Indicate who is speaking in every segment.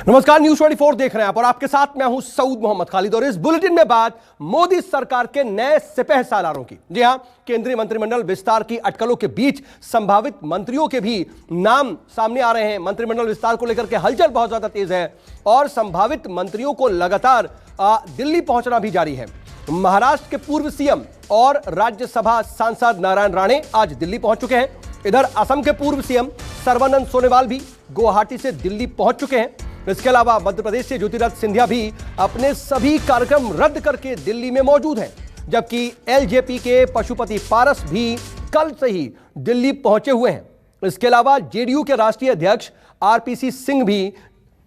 Speaker 1: नमस्कार, न्यूज 24 देख रहे हैं आप और आपके साथ मैं हूं सऊद मोहम्मद खालिद। और इस बुलेटिन में बात मोदी सरकार के नए सिपह सालारों की। जी हां, केंद्रीय मंत्रिमंडल विस्तार की अटकलों के बीच संभावित मंत्रियों के भी नाम सामने आ रहे हैं। मंत्रिमंडल विस्तार को लेकर के हलचल बहुत ज्यादा तेज है और संभावित मंत्रियों को लगातार दिल्ली पहुंचना भी जारी है। महाराष्ट्र के पूर्व सीएम और राज्यसभा सांसद नारायण राणे आज दिल्ली पहुंच चुके हैं। इधर असम के पूर्व सीएम सर्बानंद सोनोवाल भी गुवाहाटी से दिल्ली पहुंच चुके हैं। इसके अलावा मध्य प्रदेश से ज्योतिरादित्य सिंधिया भी अपने सभी कार्यक्रम रद्द करके दिल्ली में मौजूद हैं, जबकि एलजेपी के पशुपति पारस भी कल से ही दिल्ली पहुंचे हुए हैं। इसके अलावा जेडीयू के राष्ट्रीय अध्यक्ष आरपीसी सिंह भी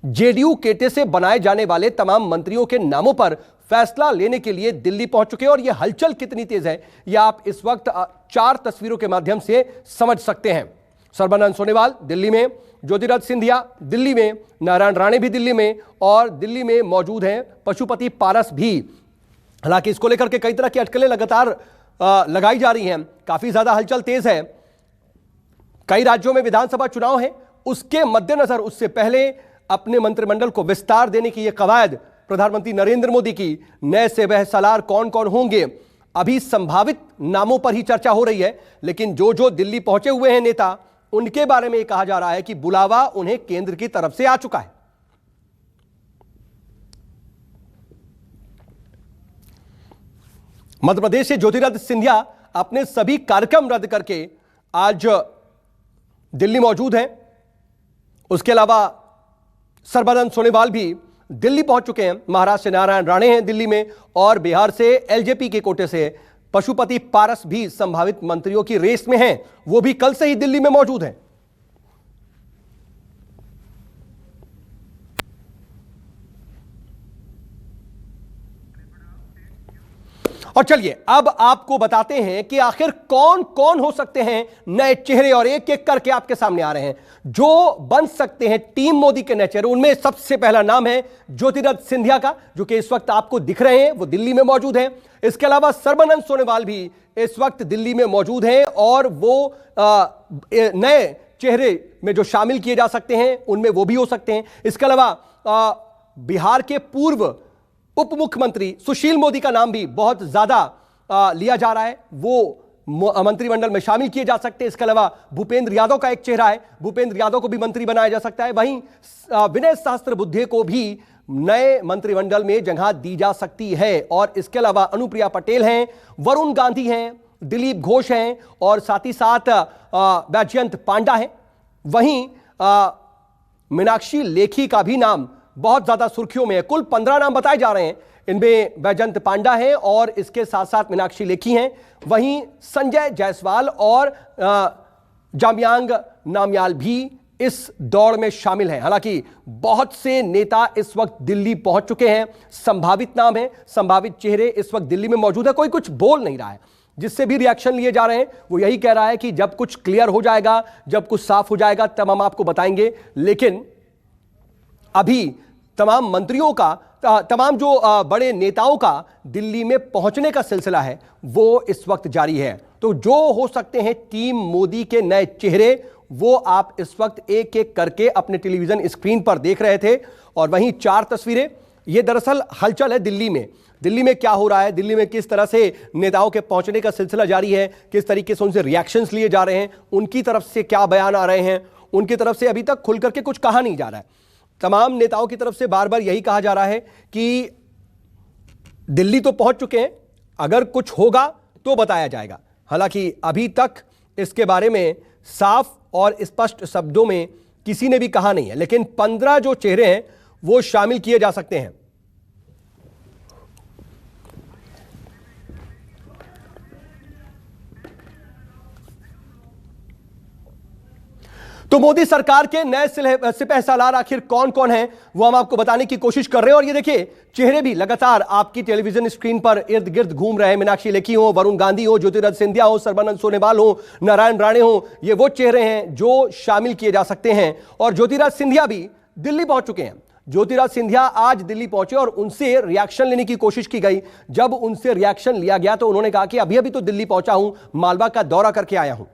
Speaker 1: जेडीयू केटे से बनाए जाने वाले तमाम मंत्रियों के नामों पर फैसला लेने के लिए दिल्ली पहुंच चुके हैं। और यह हलचल कितनी तेज है यह आप इस वक्त 4 तस्वीरों के माध्यम से समझ सकते हैं। सर्बानंद सोनोवाल दिल्ली में, ज्योतिरादित्य सिंधिया दिल्ली में, नारायण राणे भी दिल्ली में और दिल्ली में मौजूद हैं पशुपति पारस भी। हालांकि इसको लेकर के कई तरह की अटकलें लगातार लगाई जा रही हैं। काफी ज्यादा हलचल तेज है। कई राज्यों में विधानसभा चुनाव है, उसके मद्देनजर उससे पहले अपने मंत्रिमंडल को विस्तार देने की यह कवायद प्रधानमंत्री नरेंद्र मोदी की। नए सिपह सालार कौन कौन होंगे, अभी संभावित नामों पर ही चर्चा हो रही है, लेकिन जो दिल्ली पहुंचे हुए हैं नेता, उनके बारे में यह कहा जा रहा है कि बुलावा उन्हें केंद्र की तरफ से आ चुका है। मध्य प्रदेश से ज्योतिरादित्य सिंधिया अपने सभी कार्यक्रम रद्द करके आज दिल्ली मौजूद हैं। उसके अलावा सर्बानंद सोनोवाल भी दिल्ली पहुंच चुके हैं। महाराष्ट्र से नारायण राणे हैं दिल्ली में और बिहार से एलजेपी के कोटे से पशुपति पारस भी संभावित मंत्रियों की रेस में हैं। वो भी कल से ही दिल्ली में मौजूद हैं। और चलिए अब आपको बताते हैं कि आखिर कौन कौन हो सकते हैं नए चेहरे, और एक एक करके आपके सामने आ रहे हैं जो बन सकते हैं टीम मोदी के नए चेहरे। उनमें सबसे पहला नाम है ज्योतिरादित्य सिंधिया का, जो कि इस वक्त आपको दिख रहे हैं, वो दिल्ली में मौजूद हैं। इसके अलावा सर्बानंद सोनोवाल भी इस वक्त दिल्ली में मौजूद हैं और वो नए चेहरे में जो शामिल किए जा सकते हैं उनमें वो भी हो सकते हैं। इसके अलावा बिहार के पूर्व उप मुख्यमंत्री सुशील मोदी का नाम भी बहुत ज्यादा लिया जा रहा है, वो मंत्रिमंडल में शामिल किए जा सकते हैं। इसके अलावा भूपेंद्र यादव का एक चेहरा है, भूपेंद्र यादव को भी मंत्री बनाया जा सकता है। वहीं विनय सहस्त्रबुद्धे को भी नए मंत्रिमंडल में जगह दी जा सकती है। और इसके अलावा अनुप्रिया पटेल हैं, वरुण गांधी हैं, दिलीप घोष हैं और साथ ही साथ वैजयंत पांडा हैं। वहीं मीनाक्षी लेखी का भी नाम बहुत ज्यादा सुर्खियों में है। कुल 15 नाम बताए जा रहे हैं, इनमें वैजयंत पांडा है और इसके साथ साथ मीनाक्षी लेखी हैं। वहीं संजय जायसवाल और जामयांग नामयाल भी इस दौड़ में शामिल हैं। हालांकि बहुत से नेता इस वक्त दिल्ली पहुंच चुके हैं। संभावित नाम है, संभावित चेहरे इस वक्त दिल्ली में मौजूद है। कोई कुछ बोल नहीं रहा है। जिससे भी रिएक्शन लिए जा रहे हैं वो यही कह रहा है कि जब कुछ क्लियर हो जाएगा, जब कुछ साफ हो जाएगा तब हम आपको बताएंगे। लेकिन अभी तमाम मंत्रियों का, तमाम जो बड़े नेताओं का दिल्ली में पहुंचने का सिलसिला है वो इस वक्त जारी है। तो जो हो सकते हैं टीम मोदी के नए चेहरे, वो आप इस वक्त एक एक करके अपने टेलीविजन स्क्रीन पर देख रहे थे। और वहीं 4 तस्वीरें, ये दरअसल हलचल है दिल्ली में। दिल्ली में क्या हो रहा है, दिल्ली में किस तरह से नेताओं के पहुंचने का सिलसिला जारी है, किस तरीके से उनसे रिएक्शंस लिए जा रहे हैं, उनकी तरफ से क्या बयान आ रहे हैं, उनकी तरफ से अभी तक खुल करके कुछ कहा नहीं जा रहा है। तमाम नेताओं की तरफ से बार बार यही कहा जा रहा है कि दिल्ली तो पहुंच चुके हैं, अगर कुछ होगा तो बताया जाएगा। हालांकि अभी तक इसके बारे में साफ और स्पष्ट शब्दों में किसी ने भी कहा नहीं है। लेकिन 15 जो चेहरे हैं वो शामिल किए जा सकते हैं। तो मोदी सरकार के नए सिपह सालार आखिर कौन कौन हैं वो हम आपको बताने की कोशिश कर रहे हैं। और ये देखिए, चेहरे भी लगातार आपकी टेलीविजन स्क्रीन पर इर्द गिर्द घूम रहे हैं। मीनाक्षी लेखी हो, वरुण गांधी हो, ज्योतिरादित्य सिंधिया हो, सर्बानंद सोनोवाल हो, नारायण राणे हो, ये वो चेहरे हैं जो शामिल किए जा सकते हैं। और ज्योतिरादित्य सिंधिया भी दिल्ली पहुंच चुके हैं। ज्योतिरादित्य सिंधिया आज दिल्ली पहुंचे और उनसे रिएक्शन लेने की कोशिश की गई। जब उनसे रिएक्शन लिया गया तो उन्होंने कहा कि अभी अभी तो दिल्ली पहुंचा हूं, मालवा का दौरा करके आया हूं।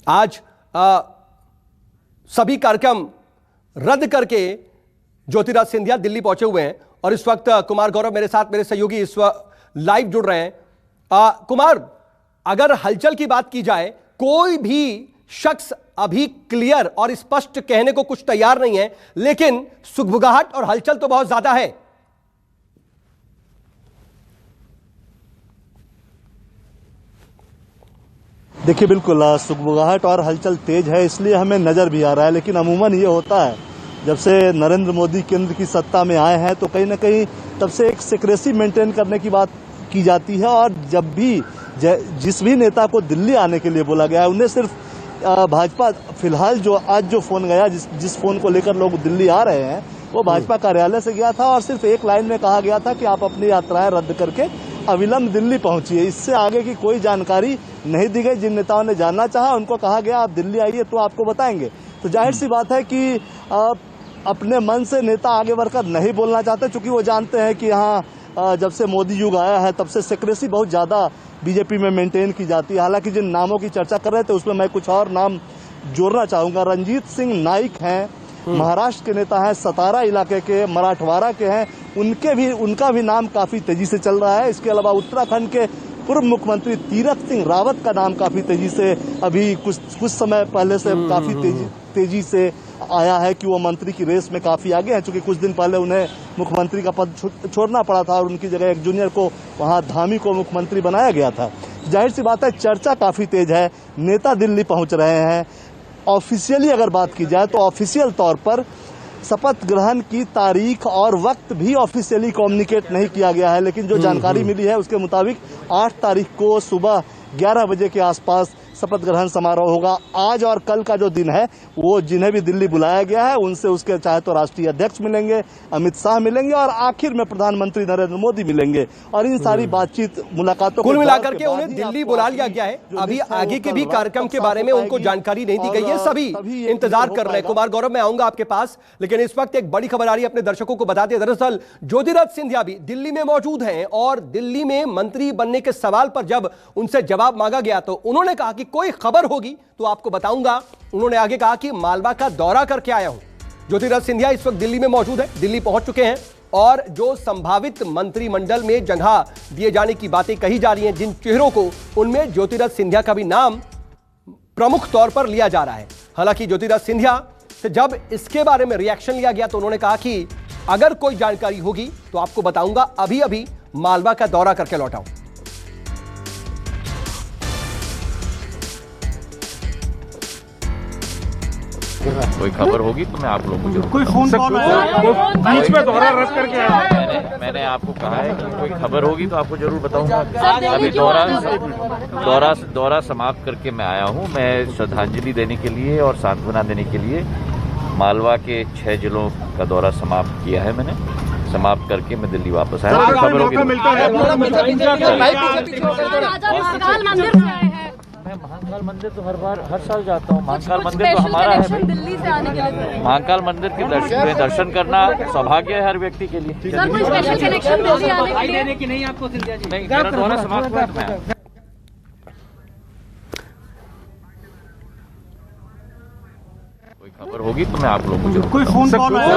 Speaker 1: आज सभी कार्यक्रम रद्द करके ज्योतिराज सिंधिया दिल्ली पहुंचे हुए हैं और इस वक्त कुमार गौरव मेरे साथ, मेरे सहयोगी इस वक्त लाइव जुड़ रहे हैं। कुमार, अगर हलचल की बात की जाए, कोई भी शख्स अभी क्लियर और स्पष्ट कहने को कुछ तैयार नहीं है, लेकिन सुगबुगाहट और हलचल तो बहुत ज्यादा है।
Speaker 2: देखिए, बिल्कुल सुगबुगाहट और हलचल तेज है, इसलिए हमें नजर भी आ रहा है। लेकिन अमूमन ये होता है, जब से नरेंद्र मोदी केंद्र की सत्ता में आए हैं तो कहीं ना कहीं तब से एक सिक्रेसी मेंटेन करने की बात की जाती है। और जब भी जिस भी नेता को दिल्ली आने के लिए बोला गया है, उन्हें सिर्फ भाजपा, फिलहाल जो आज जो फोन गया, जिस फोन को लेकर लोग दिल्ली आ रहे हैं, वो भाजपा कार्यालय से गया था और सिर्फ एक लाइन में कहा गया था कि आप अपनी यात्राएं रद्द करके अविलंब दिल्ली पहुंचिए। इससे आगे की कोई जानकारी नहीं दी गई। जिन नेताओं ने जानना चाहा उनको कहा गया आप दिल्ली आइए तो आपको बताएंगे। तो जाहिर सी बात है कि अपने मन से नेता आगे बढ़कर नहीं बोलना चाहते, क्योंकि वो जानते हैं कि यहाँ जब से मोदी युग आया है तब से सिक्रेसी बहुत ज्यादा बीजेपी में मेंटेन की जाती है। हालांकि जिन नामों की चर्चा कर रहे थे उसमें मैं कुछ और नाम जोड़ना चाहूंगा। रंजीत सिंह नाइक हैं, महाराष्ट्र के नेता हैं, सतारा इलाके के, मराठवाड़ा के हैं, उनका भी नाम काफी तेजी से चल रहा है। इसके अलावा उत्तराखंड के पूर्व मुख्यमंत्री तीरथ सिंह रावत का नाम काफी तेजी से, अभी कुछ समय पहले से काफी तेजी से आया है कि वो मंत्री की रेस में काफी आगे हैं, क्योंकि कुछ दिन पहले उन्हें मुख्यमंत्री का पद छोड़ना पड़ा था और उनकी जगह एक जूनियर को, वहां धामी को मुख्यमंत्री बनाया गया था। जाहिर सी बात है, चर्चा काफी तेज है, नेता दिल्ली पहुंच रहे हैं। ऑफिशियली अगर बात की जाए तो ऑफिशियल तौर पर शपथ ग्रहण की तारीख और वक्त भी ऑफिशियली कम्युनिकेट नहीं किया गया है, लेकिन जो जानकारी मिली है उसके मुताबिक 8 तारीख को सुबह 11 बजे के आसपास शपथ ग्रहण समारोह होगा। आज और कल का जो दिन है, वो जिन्हें भी दिल्ली बुलाया गया है उनसे उसके चाहे तो राष्ट्रीय अध्यक्ष मिलेंगे, अमित शाह मिलेंगे और आखिर में प्रधानमंत्री नरेंद्र मोदी मिलेंगे। और इन सारी बातचीत, मुलाकातों
Speaker 1: कुल मिलाकर के उन्हें दिल्ली बुला लिया गया है। अभी आगे के भी कार्यक्रम के बारे में उनको जानकारी नहीं दी गई है, सभी इंतजार कर रहे हैं। कुमार गौरव, मैं आऊंगा आपके पास, लेकिन इस वक्त एक बड़ी खबर आ रही है, अपने दर्शकों को बता दें। दरअसल ज्योतिराज सिंधिया भी दिल्ली में मौजूद हैं और दिल्ली में मंत्री बनने के सवाल पर जब उनसे जवाब मांगा गया तो उन्होंने कहा कि कोई खबर होगी तो आपको बताऊंगा। उन्होंने आगे कहा कि मालवा का दौरा करके आया हूं। ज्योतिराज सिंधिया इस वक्त दिल्ली में मौजूद है, दिल्ली पहुंच चुके हैं और जो संभावित मंत्रिमंडल में जगह दिए जाने की बातें कही जा रही हैं, जिन चेहरों को, उनमें ज्योतिराज सिंधिया का भी नाम प्रमुख तौर पर लिया जा रहा है। हालांकि ज्योतिराज सिंधिया से जब इसके बारे में रिएक्शन लिया गया तो उन्होंने कहा कि अगर कोई जानकारी होगी तो आपको बताऊंगा, अभी अभी मालवा का दौरा करके लौटा हूं।
Speaker 3: कोई खबर होगी तो मैं आप लोगों को
Speaker 4: कोई फोन कॉल आया, बीच में दौरा रद्द करके आया।
Speaker 3: मैंने आपको कहा है कि कोई खबर होगी तो आपको जरूर बताऊंगा। अभी दौरा समाप्त करके मैं आया हूं। मैं श्रद्धांजलि देने के लिए और सांत्वना देने के लिए मालवा के 6 जिलों का दौरा समाप्त किया है। मैंने समाप्त करके मैं दिल्ली वापस आया। कोई खबर होगी मैं महाकाल मंदिर तो हर साल जाता हूँ। महाकाल मंदिर तो हमारा है।
Speaker 5: दिल्ली से आने के लिए
Speaker 3: महाकाल मंदिर के दर्शन करना सौभाग्य है हर व्यक्ति के लिए।
Speaker 5: सर, कोई स्पेशल कनेक्शन दिल्ली आने के लिए
Speaker 4: कि नहीं आपको सिंधिया जी?
Speaker 3: नहीं, मेरा दौरा समाप्त हुआ तो मैं कोई खबर होगी तो मैं आप लोगों को जरूर
Speaker 4: कोई फोन कॉल आया,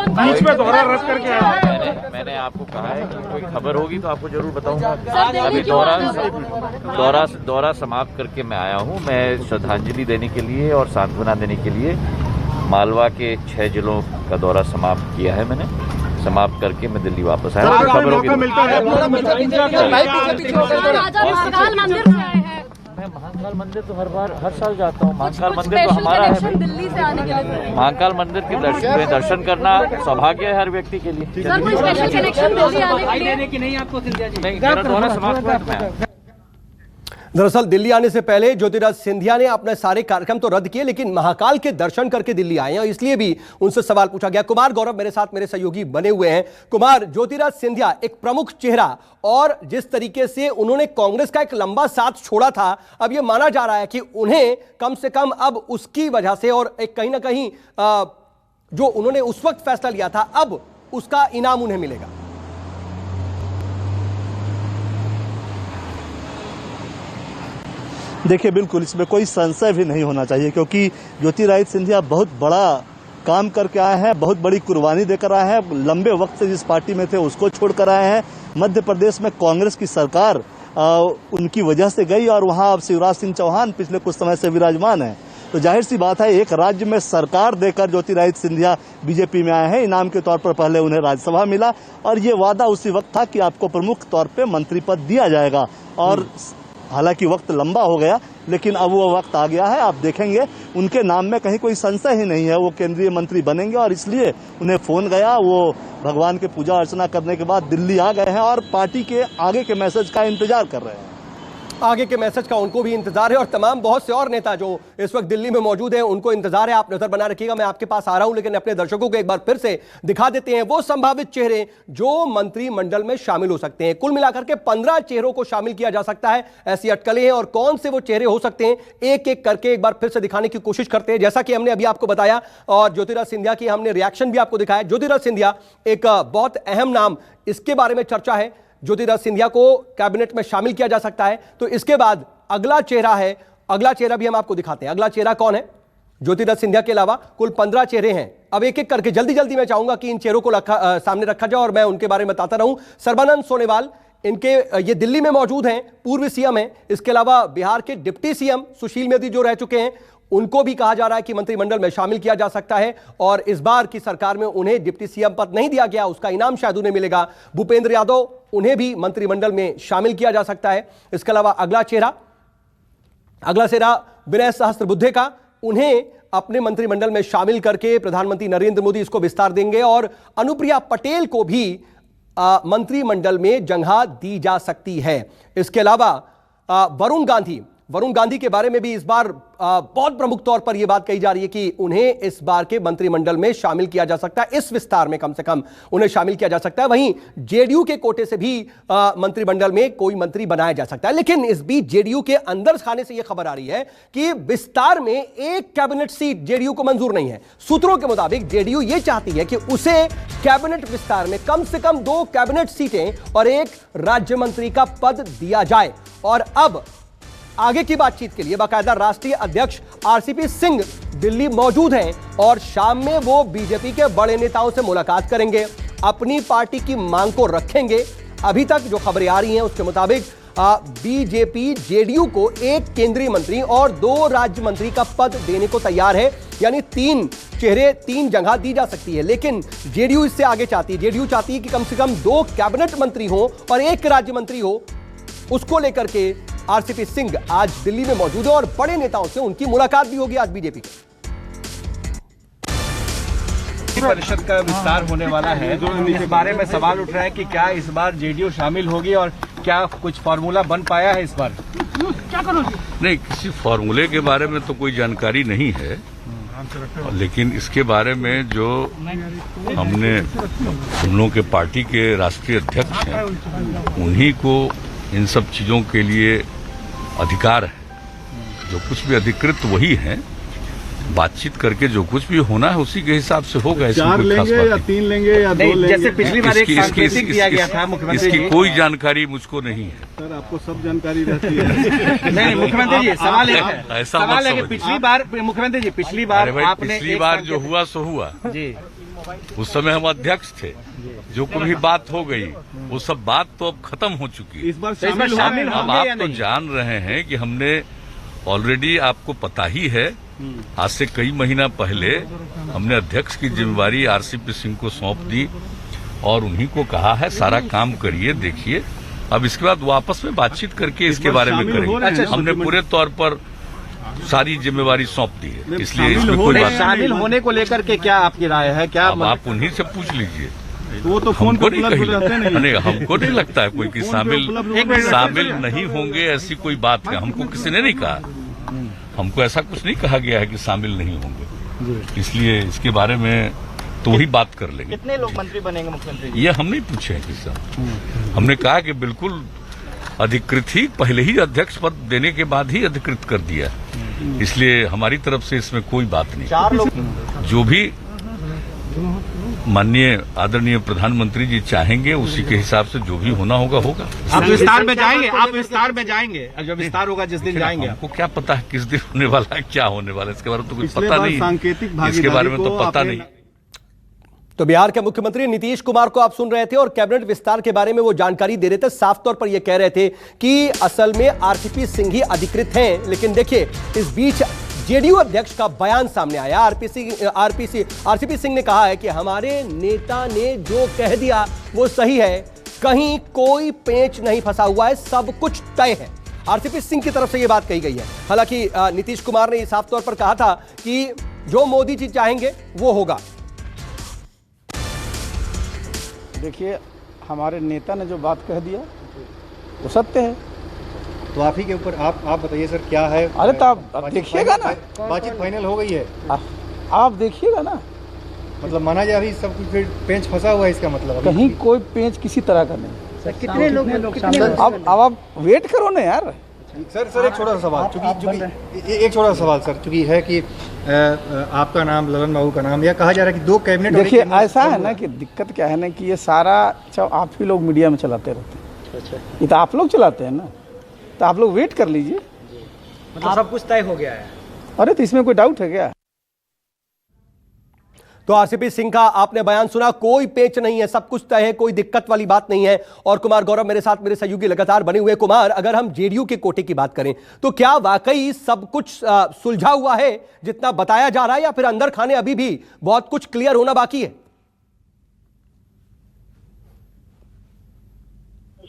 Speaker 4: बीच में दौरा रद्द करके आया।
Speaker 3: मैंने आपको कहा है कि कोई खबर होगी तो आपको जरूर बताऊंगा।
Speaker 5: दिल्ली
Speaker 3: अभी
Speaker 5: क्यों
Speaker 3: दौरा समाप्त करके मैं आया हूं। मैं श्रद्धांजलि देने के लिए और सांत्वना देने के लिए मालवा के 6 जिलों का दौरा समाप्त किया है। मैंने समाप्त करके मैं दिल्ली वापस आया। कोई खबर होगी मैं महाकाल मंदिर तो हर साल जाता हूँ। महाकाल मंदिर तो हमारा है।
Speaker 5: दिल्ली से आने के लिए
Speaker 3: महाकाल मंदिर के दर्शन करना सौभाग्य है हर व्यक्ति के लिए।
Speaker 5: सर, कोई स्पेशल कनेक्शन दिल्ली आने के लिए
Speaker 4: कि नहीं आपको सिंधिया जी?
Speaker 3: नहीं, मेरा दौरा समाप्त हुआ तो मैं
Speaker 1: दरअसल दिल्ली आने से पहले ज्योतिराज सिंधिया ने अपने सारे कार्यक्रम तो रद्द किए, लेकिन महाकाल के दर्शन करके दिल्ली आए हैं और इसलिए भी उनसे सवाल पूछा गया। कुमार गौरव मेरे साथ, मेरे सहयोगी बने हुए हैं। कुमार, ज्योतिराज सिंधिया एक प्रमुख चेहरा और जिस तरीके से उन्होंने कांग्रेस का एक लंबा साथ छोड़ा था, अब यह माना जा रहा है कि उन्हें कम से कम अब उसकी वजह से और एक कहीं ना कहीं जो उन्होंने उस वक्त फैसला लिया था, अब उसका इनाम उन्हें मिलेगा।
Speaker 2: देखिए, बिल्कुल इसमें कोई संशय भी नहीं होना चाहिए, क्योंकि ज्योतिरादित्य सिंधिया बहुत बड़ा काम करके आए हैं, बहुत बड़ी कुर्बानी देकर आए हैं। लंबे वक्त से जिस पार्टी में थे उसको छोड़कर आए हैं। मध्य प्रदेश में कांग्रेस की सरकार उनकी वजह से गई और वहां अब शिवराज सिंह चौहान पिछले कुछ समय से विराजमान है। तो जाहिर सी बात है, एक राज्य में सरकार देकर ज्योतिरादित्य सिंधिया बीजेपी में आए हैं। इनाम के तौर पर पहले उन्हें राज्यसभा मिला और ये वादा उसी वक्त था कि आपको प्रमुख तौर पे मंत्री पद दिया जाएगा। और हालांकि वक्त लंबा हो गया, लेकिन अब वो वक्त आ गया है। आप देखेंगे उनके नाम में कहीं कोई संशय ही नहीं है, वो केंद्रीय मंत्री बनेंगे। और इसलिए उन्हें फोन गया, वो भगवान की पूजा अर्चना करने के बाद दिल्ली आ गए हैं और पार्टी के आगे के मैसेज का इंतजार कर रहे हैं।
Speaker 1: आगे के मैसेज का उनको भी इंतजार है और तमाम बहुत से और नेता जो इस वक्त दिल्ली में मौजूद हैं उनको इंतजार है। आप नजर बना रखिएगा, मैं आपके पास आ रहा हूं, लेकिन अपने दर्शकों को एक बार फिर से दिखा देते हैं वो संभावित चेहरे जो मंत्रिमंडल में शामिल हो सकते हैं। कुल मिलाकर के 15 चेहरों को शामिल किया जा सकता है, ऐसी अटकलें हैं। और कौन से वो चेहरे हो सकते हैं, एक एक करके एक बार फिर से दिखाने की कोशिश करते हैं। जैसा कि हमने अभी आपको बताया और ज्योतिरादित्य सिंधिया की हमने रिएक्शन भी आपको दिखाया। ज्योतिरादित्य सिंधिया एक बहुत अहम नाम, इसके बारे में चर्चा है। ज्योतिरादित्य सिंधिया को कैबिनेट में शामिल किया जा सकता है। तो इसके बाद अगला चेहरा है, अगला चेहरा भी हम आपको दिखाते हैं। अगला चेहरा कौन है? ज्योतिरादित्य सिंधिया के अलावा कुल 15 चेहरे हैं। अब एक एक करके जल्दी जल्दी मैं चाहूंगा कि इन चेहरों को सामने रखा जाए और मैं उनके बारे में बताता रहूं। सर्बानंद सोनोवाल, इनके ये दिल्ली में मौजूद हैं, पूर्व सीएम हैं। इसके अलावा बिहार के डिप्टी सीएम सुशील मोदी जो रह चुके हैं, उनको भी कहा जा रहा है कि मंत्रिमंडल में शामिल किया जा सकता है। और इस बार की सरकार में उन्हें डिप्टी सीएम पद नहीं दिया गया, उसका इनाम शायद उन्हें मिलेगा। भूपेंद्र यादव, उन्हें भी मंत्रिमंडल में शामिल किया जा सकता है। इसके अलावा अगला चेहरा विनय सहस्त्रबुद्धे का, उन्हें अपने मंत्रिमंडल में शामिल करके प्रधानमंत्री नरेंद्र मोदी इसको विस्तार देंगे। और अनुप्रिया पटेल को भी मंत्रिमंडल में जगह दी जा सकती है। इसके अलावा वरुण गांधी के बारे में भी इस बार बहुत प्रमुख तौर पर यह बात कही जा रही है कि उन्हें इस बार के मंत्रिमंडल में शामिल किया जा सकता है। इस विस्तार में कम से कम उन्हें शामिल किया जा सकता है। वहीं जेडीयू के कोटे से भी मंत्रिमंडल में कोई मंत्री बनाया जा सकता है। लेकिन इस बीच जेडीयू के अंदर खाने से यह खबर आ रही है कि विस्तार में एक कैबिनेट सीट जेडीयू को मंजूर नहीं है। सूत्रों के मुताबिक जेडीयू यह चाहती है कि उसे कैबिनेट विस्तार में कम से कम 2 कैबिनेट सीटें और 1 राज्य मंत्री का पद दिया जाए। और अब आगे की बातचीत के लिए बाकायदा राष्ट्रीय अध्यक्ष आरसीपी सिंह दिल्ली मौजूद हैं और शाम में वो बीजेपी के बड़े नेताओं से मुलाकात करेंगे, अपनी पार्टी की मांग को रखेंगे। अभी तक जो खबरें आ रही हैं उसके मुताबिक बीजेपी जेडीयू को 1 केंद्रीय मंत्री और 2 राज्य मंत्री का पद देने को तैयार है। यानी 3 चेहरे, 3 जगह दी जा सकती है। लेकिन जेडीयू इससे आगे चाहती है। जेडीयू चाहती है कि कम से कम 2 कैबिनेट मंत्री हो और 1 राज्य मंत्री हो। उसको लेकर के आरसीपी सिंह आज दिल्ली में मौजूद है और बड़े नेताओं से उनकी मुलाकात भी होगी आज बीजेपी के।
Speaker 6: परिषद का विस्तार होने वाला है, इस बारे में सवाल उठ रहा है कि क्या इस बार जेडीयू शामिल होगी और क्या कुछ फार्मूला बन पाया है इस बार?
Speaker 7: नहीं, किसी फार्मूले के बारे में तो कोई जानकारी नहीं है, लेकिन इसके बारे में जो हम लोगों के पार्टी के राष्ट्रीय अध्यक्ष हैं, उन्हीं को इन सब चीजों के लिए अधिकार है। जो कुछ भी अधिकृत वही है, बातचीत करके जो कुछ भी होना है उसी के हिसाब से होगा।
Speaker 4: 4 लेंगे या 3 लेंगे या 2 लेंगे?
Speaker 6: जैसे पिछली बार एक सांकेतिक दिया गया था मुख्यमंत्री जी।
Speaker 7: इसकी कोई जानकारी मुझको नहीं है।
Speaker 4: सर, आपको सब जानकारी रहती है।
Speaker 6: नहीं, मुख्यमंत्री जी सवाल है कि पिछली बार मुख्यमंत्री जी पिछली बार
Speaker 7: जो हुआ सो हुआ
Speaker 6: जी,
Speaker 7: उस समय हम अध्यक्ष थे। जो कोई बात हो गई वो सब बात तो अब खत्म हो चुकी है।
Speaker 4: इस बार शामिल
Speaker 7: अब आप तो जान रहे हैं कि हमने ऑलरेडी, आपको पता ही है, आज से कई महीना पहले हमने अध्यक्ष की जिम्मेवारी आरसीपी सिंह को सौंप दी और उन्हीं को कहा है सारा काम करिए, देखिए। अब इसके बाद वापस में बातचीत करके इसके बारे में करेंगे। हमने पूरे तौर पर सारी जिम्मेवारी सौंप दी है, इसलिए इसमें कोई बात
Speaker 6: शामिल होने को लेकर के क्या आपकी राय है? क्या
Speaker 7: अब आप उन्हीं से पूछ लीजिए।
Speaker 4: वो तो फोन
Speaker 7: हमको
Speaker 4: पर उपलब्ध रहते
Speaker 7: नहीं, हमको नहीं लगता है कोई कि शामिल नहीं होंगे, ऐसी कोई बात है। हमको किसी ने नहीं कहा, हमको ऐसा कुछ नहीं कहा गया है कि शामिल नहीं होंगे। इसलिए इसके बारे में तो वही बात कर लेंगे।
Speaker 6: कितने लोग मंत्री बनेंगे मुख्यमंत्री जी?
Speaker 7: ये हम नहीं पूछे हैं किसी से। हमने कहा कि बिल्कुल अधिकृत ही, पहले ही अध्यक्ष पद देने के बाद ही अधिकृत कर दिया, इसलिए हमारी तरफ से इसमें कोई बात नहीं।
Speaker 6: 4 लोग
Speaker 7: जो भी माननीय आदरणीय प्रधानमंत्री जी चाहेंगे उसी के हिसाब से जो भी होना होगा होगा।
Speaker 6: आप विस्तार में जाएंगे, आप विस्तार में जाएंगे, जब विस्तार होगा जिस दिन जाएंगे।
Speaker 7: हमको क्या पता है किस दिन होने वाला है, क्या होने वाला है, इसके बारे में तो कुछ पता नहीं, इसके बारे में तो पता नहीं।
Speaker 1: तो बिहार के मुख्यमंत्री नीतीश कुमार को आप सुन रहे थे और कैबिनेट विस्तार के बारे में वो जानकारी दे रहे थे। साफ तौर पर ये कह रहे थे कि असल में आरसीपी सिंह ही अधिकृत हैं। लेकिन देखिए, इस बीच जेडीयू अध्यक्ष का बयान सामने आया। आरसीपी सिंह ने कहा है कि हमारे नेता ने जो कह दिया वो सही है, कहीं कोई पेंच नहीं फंसा हुआ है, सब कुछ तय है। आरसीपी सिंह की तरफ से ये बात कही गई है। हालांकि नीतीश कुमार ने साफ तौर पर कहा था कि जो मोदी जी चाहेंगे वो होगा।
Speaker 8: देखिए, हमारे नेता ने जो बात कह दिया वो सत्य है।
Speaker 9: तो आप ही के ऊपर आप बताइए सर, क्या है?
Speaker 8: अरे तो आप देखिएगा ना,
Speaker 9: बातचीत फाइनल हो गई है,
Speaker 8: आप देखिएगा ना।
Speaker 9: मतलब माना जा रही सब कुछ फिर पेंच फंसा हुआ है, इसका मतलब
Speaker 8: कहीं कोई पेंच किसी तरह का नहीं।
Speaker 9: सर कितने लोग
Speaker 8: अब आप वेट करो ना यार।
Speaker 9: सर एक छोटा सा सवाल, चूंकि एक छोटा सा सवाल सर, चूंकि है कि आपका नाम, ललन बाबू का नाम, या कहा जा रहा है कि 2 कैबिनेट।
Speaker 8: देखिए, ऐसा है ना कि दिक्कत क्या है ना कि ये सारा आप ही लोग मीडिया में चलाते रहते हैं। अच्छा, ये तो आप लोग चलाते हैं ना, तो आप लोग वेट कर लीजिए।
Speaker 9: मतलब सब कुछ तय हो गया है?
Speaker 8: अरे तो इसमें कोई डाउट है क्या?
Speaker 1: तो आरसीपी सिंह का आपने बयान सुना, कोई पेच नहीं है, सब कुछ तय है, कोई दिक्कत वाली बात नहीं है। और कुमार गौरव मेरे साथ, मेरे सहयोगी लगातार बने हुए। कुमार, अगर हम जेडीयू के कोटे की बात करें तो क्या वाकई सब कुछ सुलझा हुआ है जितना बताया जा रहा है, या फिर अंदर खाने अभी भी बहुत कुछ क्लियर होना बाकी है?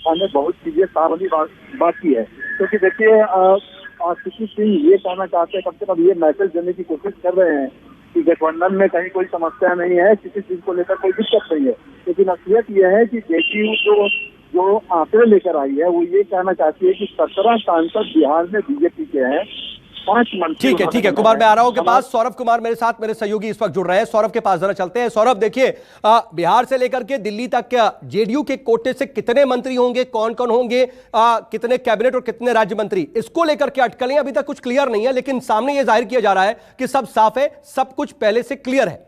Speaker 10: बहुत चीजें सावधानी बाकी है, क्योंकि देखिए आरसीपी सिंह ये कहना चाहते हैं, कम से कम ये मैसेज देने की कोशिश कर रहे हैं कि गठबंधन में कहीं कोई समस्या नहीं है, किसी चीज को लेकर कोई दिक्कत नहीं है। लेकिन असलियत यह है कि जेडीयू जो आंकड़े लेकर आई है वो ये कहना चाहती है कि 17 सांसद बिहार में बीजेपी के हैं, 5 मंत्री।
Speaker 1: ठीक है कुमार, मैं आ रहा हूं के पास। सौरभ कुमार मेरे साथ, मेरे सहयोगी इस वक्त जुड़ रहे हैं। सौरभ के पास जरा चलते हैं। सौरभ, देखिए, बिहार से लेकर के दिल्ली तक जेडीयू के कोटे से कितने मंत्री होंगे, कौन कौन होंगे, कितने कैबिनेट और कितने राज्य मंत्री, इसको लेकर के अटकलें अभी तक कुछ क्लियर नहीं है। लेकिन सामने यह जाहिर किया जा रहा है कि सब साफ है, सब कुछ पहले से क्लियर है।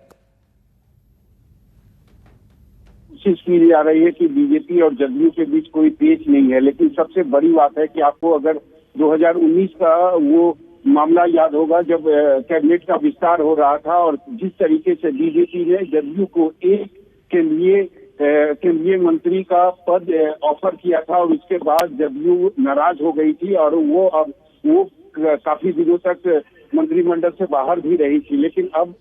Speaker 10: कोशिश की जा रही है कि बीजेपी और जदयू के बीच कोई पेच नहीं है, लेकिन सबसे बड़ी बात है कि आपको अगर 2019 का वो मामला याद होगा जब कैबिनेट का विस्तार हो रहा था और जिस तरीके से बीजेपी ने जदयू को एक केंद्रीय मंत्री का पद ऑफर किया था और उसके बाद जदयू नाराज हो गई थी और वो काफी दिनों तक मंत्रिमंडल से बाहर भी रही थी। लेकिन अब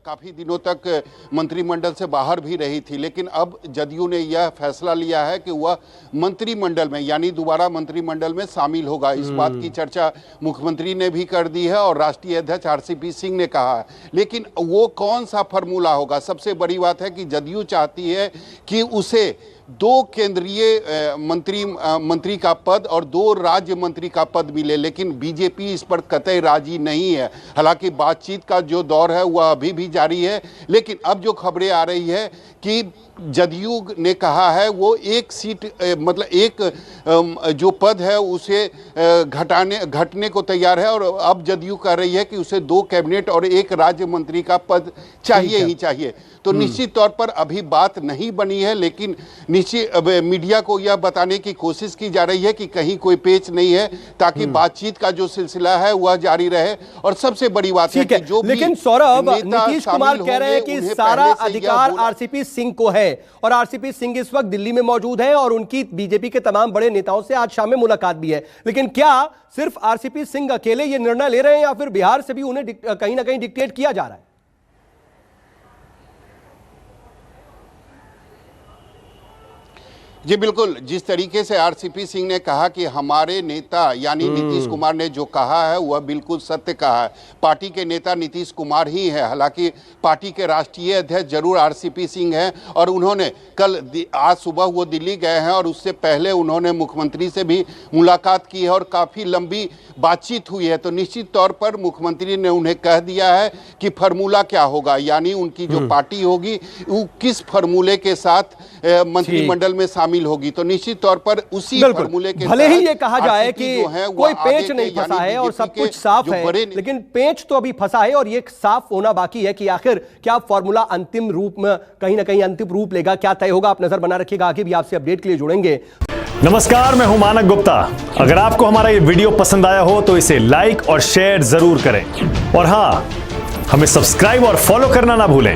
Speaker 11: काफी दिनों तक मंत्रिमंडल से बाहर भी रही थी, लेकिन अब जदयू ने यह फैसला लिया है कि वह मंत्रिमंडल में, यानी दोबारा मंत्रिमंडल में शामिल होगा। इस बात की चर्चा मुख्यमंत्री ने भी कर दी है और राष्ट्रीय अध्यक्ष आरसीपी सिंह ने कहा है। लेकिन वो कौन सा फॉर्मूला होगा? सबसे बड़ी बात है कि जदयू चाहती है कि उसे 2 केंद्रीय मंत्री का पद और 2 राज्य मंत्री का पद मिले, लेकिन बीजेपी इस पर कतई राजी नहीं है। हालांकि बातचीत का जो दौर है वह अभी भी जारी है, लेकिन अब जो खबरें आ रही है कि जदयू ने कहा है वो एक सीट मतलब एक जो पद है उसे घटने को तैयार है और अब जदयू कह रही है कि उसे 2 कैबिनेट और 1 राज्य मंत्री का पद चाहिए ही चाहिए। तो निश्चित तौर पर अभी बात नहीं बनी है, लेकिन निश्चित मीडिया को यह बताने की कोशिश की जा रही है कि कहीं कोई पेच नहीं है, ताकि बातचीत का जो सिलसिला है वह जारी रहे। और सबसे बड़ी बात है कि जो
Speaker 1: लेकिन सौरभ, नीतीश कुमार कह रहे हैं कि सारा अधिकार आरसीपी सिंह को है और आरसीपी सिंह इस वक्त दिल्ली में मौजूद है और उनकी बीजेपी के तमाम बड़े नेताओं से आज शाम में मुलाकात भी है। लेकिन क्या सिर्फ आरसीपी सिंह अकेले ये निर्णय ले रहे हैं या फिर बिहार से भी उन्हें कहीं ना कहीं डिक्टेट किया जा रहा है?
Speaker 11: जी बिल्कुल, जिस तरीके से आरसीपी सिंह ने कहा कि हमारे नेता यानी नीतीश कुमार ने जो कहा है वह बिल्कुल सत्य कहा है। पार्टी के नेता नीतीश कुमार ही है, हालांकि पार्टी के राष्ट्रीय अध्यक्ष जरूर आरसीपी सिंह हैं और उन्होंने आज सुबह वो दिल्ली गए हैं और उससे पहले उन्होंने मुख्यमंत्री से भी मुलाकात की है और काफ़ी लंबी बातचीत हुई है। तो निश्चित तौर पर मुख्यमंत्री ने उन्हें कह दिया है कि फार्मूला क्या होगा, यानी उनकी जो पार्टी होगी वो किस फार्मूले के साथ मंत्रिमंडल में शामिल शामिल होगी तो निश्चित तौर पर उसी
Speaker 1: बिल्कुल,
Speaker 11: फॉर्मूले के
Speaker 1: भले ही
Speaker 11: तहत
Speaker 1: ये कहा जाए
Speaker 11: आरसीपी
Speaker 1: कि
Speaker 11: जो है वो
Speaker 1: कोई
Speaker 11: आगे
Speaker 1: पेच
Speaker 11: के
Speaker 1: नहीं फंसा
Speaker 11: यानी
Speaker 1: है और
Speaker 11: बीजेपी
Speaker 1: सब
Speaker 11: के
Speaker 1: कुछ साफ
Speaker 11: जो
Speaker 1: है,
Speaker 11: बड़े
Speaker 1: लेकिन पेच तो अभी फंसा है और ये साफ होना बाकी है कि आखिर क्या फॉर्मूला अंतिम रूप में कहीं ना कहीं अंतिम रूप लेगा, क्या तय होगा। आप नजर बना रखिएगा, आगे भी आपसे अपडेट के लिए जुड़ेंगे।
Speaker 12: नमस्कार, मैं हूं मानक गुप्ता। अगर आपको हमारा ये वीडियो पसंद आया हो तो इसे लाइक और शेयर जरूर करें और हाँ, हमें सब्सक्राइब और फॉलो करना ना भूलें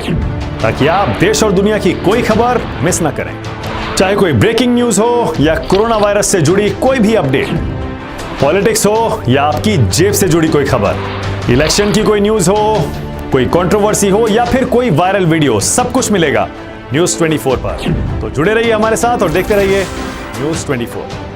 Speaker 12: ताकि आप देश और दुनिया की कोई खबर मिस ना करें। चाहे कोई ब्रेकिंग न्यूज हो या कोरोना वायरस से जुड़ी कोई भी अपडेट, पॉलिटिक्स हो या आपकी जेब से जुड़ी कोई खबर, इलेक्शन की कोई न्यूज हो, कोई कंट्रोवर्सी हो या फिर कोई वायरल वीडियो, सब कुछ मिलेगा न्यूज़ 24 पर। तो जुड़े रहिए हमारे साथ और देखते रहिए न्यूज़ 24।